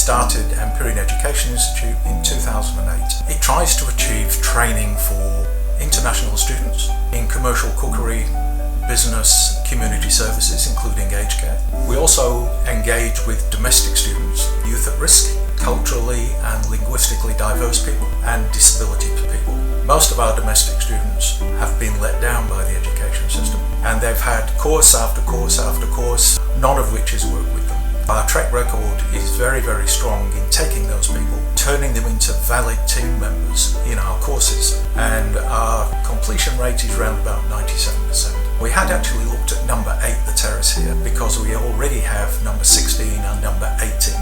started Empyrean Education Institute in 2008. It tries to achieve training for international students in commercial cookery, business, community services, including aged care. We also engage with domestic students, youth at risk, culturally and linguistically diverse people, and disability people. Most of our domestic students have been let down by the education system, and they've had course after course after course, none of which has worked with them. Our track record is very, very strong in taking those people, turning them into valid team members in our courses, and our completion rate is around about 97%. We had actually looked at number 8, the terrace here, because we already have number 16 and number 18.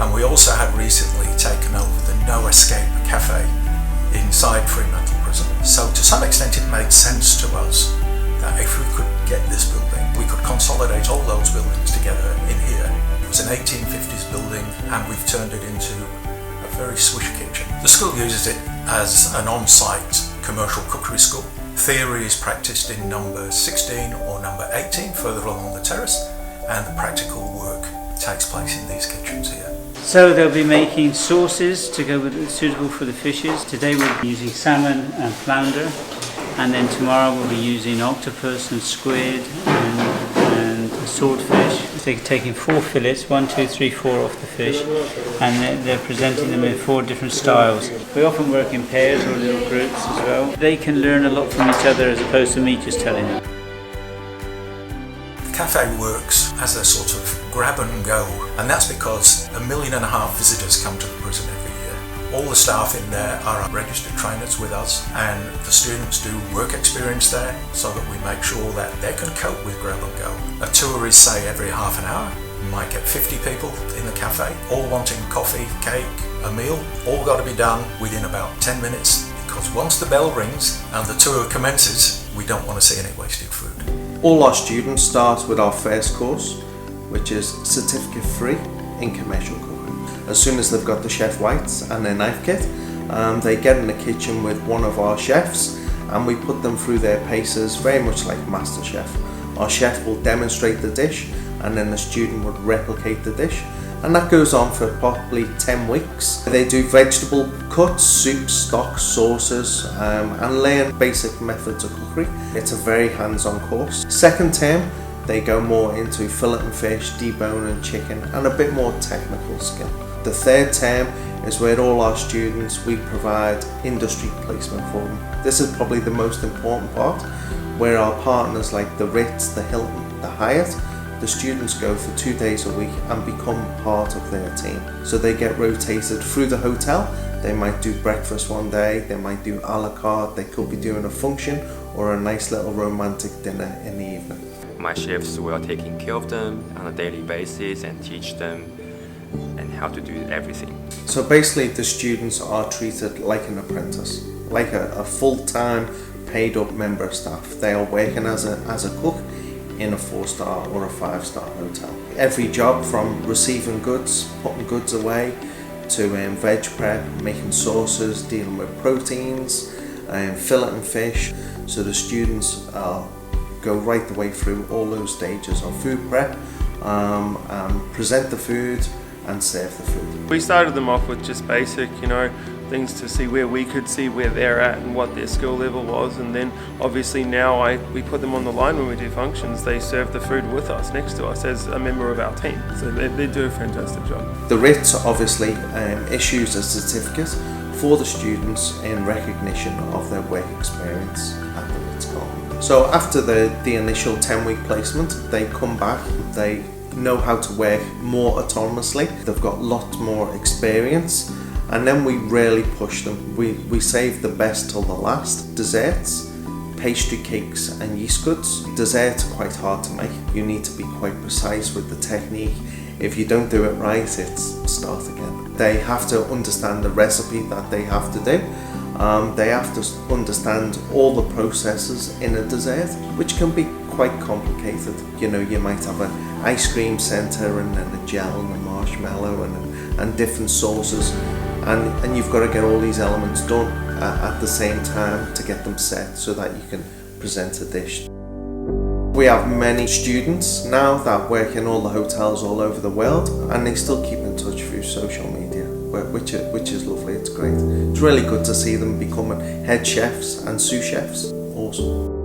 And we also had recently taken over the No Escape Cafe inside Fremantle Prison. So to some extent it made sense to us that if we could get this building, we could consolidate all those buildings together in here. It was an 1850s building and we've turned it into a very swish kitchen. The school uses it as an on-site commercial cookery school. Theory is practiced in number 16 or number 18 further along the terrace, and the practical work takes place in these kitchens here. So they'll be making sauces to go with suitable for the fishes. Today we'll be using salmon and flounder, and then tomorrow we'll be using octopus and squid and swordfish. They're taking 4 fillets, 1, 2, 3, 4 off the fish, and they're presenting them in 4 different styles. We often work in pairs or little groups as well. They can learn a lot from each other as opposed to me just telling them. The cafe works as a sort of grab and go, and that's because 1.5 million visitors come to the prison every year. All the staff in there are registered trainers with us, and the students do work experience there so that we make sure that they can cope with grab and go. A tour is, say, every half an hour. You might get 50 people in the cafe, all wanting coffee, cake, a meal, all got to be done within about 10 minutes, because once the bell rings and the tour commences, we don't want to see any wasted food. All our students start with our first course, which is certificate free in commercial cooking. As soon as they've got the chef whites and their knife kit, they get in the kitchen with one of our chefs, and we put them through their paces very much like MasterChef. Our chef will demonstrate the dish, and then the student would replicate the dish, and that goes on for probably 10 weeks. They do vegetable cuts, soups, stocks, sauces, and learn basic methods of cookery. It's a very hands-on course. Second term, they go more into filleting fish, deboning chicken, and a bit more technical skill. The third term is where all our students, we provide industry placement for them. This is probably the most important part, where our partners like the Ritz, the Hilton, the Hyatt, the students go for 2 days a week and become part of their team. So they get rotated through the hotel. They might do breakfast one day, they might do a la carte, they could be doing a function or a nice little romantic dinner in the evening. My chefs will take care of them on a daily basis and teach them and how to do everything. So basically the students are treated like an apprentice, like a full-time paid up member of staff. They are working as a cook in a 4-star or a 5-star hotel. Every job from receiving goods, putting goods away, to veg prep, making sauces, dealing with proteins, filleting fish. So the students go right the way through all those stages of food prep, present the food and serve the food. We started them off with just basic, things to see where we could see where they're at and what their skill level was, and then obviously now we put them on the line when we do functions. They serve the food with us, next to us, as a member of our team. So they do a fantastic job. The Ritz obviously issues a certificate for the students in recognition of their work experience at the Ritz-Carlton. So after the initial 10-week placement, they come back, they know how to work more autonomously, they've got lots more experience, and then we really push them. We save the best till the last. Desserts, pastry cakes and yeast goods. Desserts are quite hard to make. You need to be quite precise with the technique. If you don't do it right, it's start again. They have to understand the recipe that they have to do. They have to understand all the processes in a dessert, which can be quite complicated. You might have an ice cream centre and then a gel and a marshmallow and different sauces. And you've got to get all these elements done at the same time to get them set so that you can present a dish. We have many students now that work in all the hotels all over the world, and they still keep in touch through social media, which is lovely. It's great. It's really good to see them becoming head chefs and sous chefs. Awesome.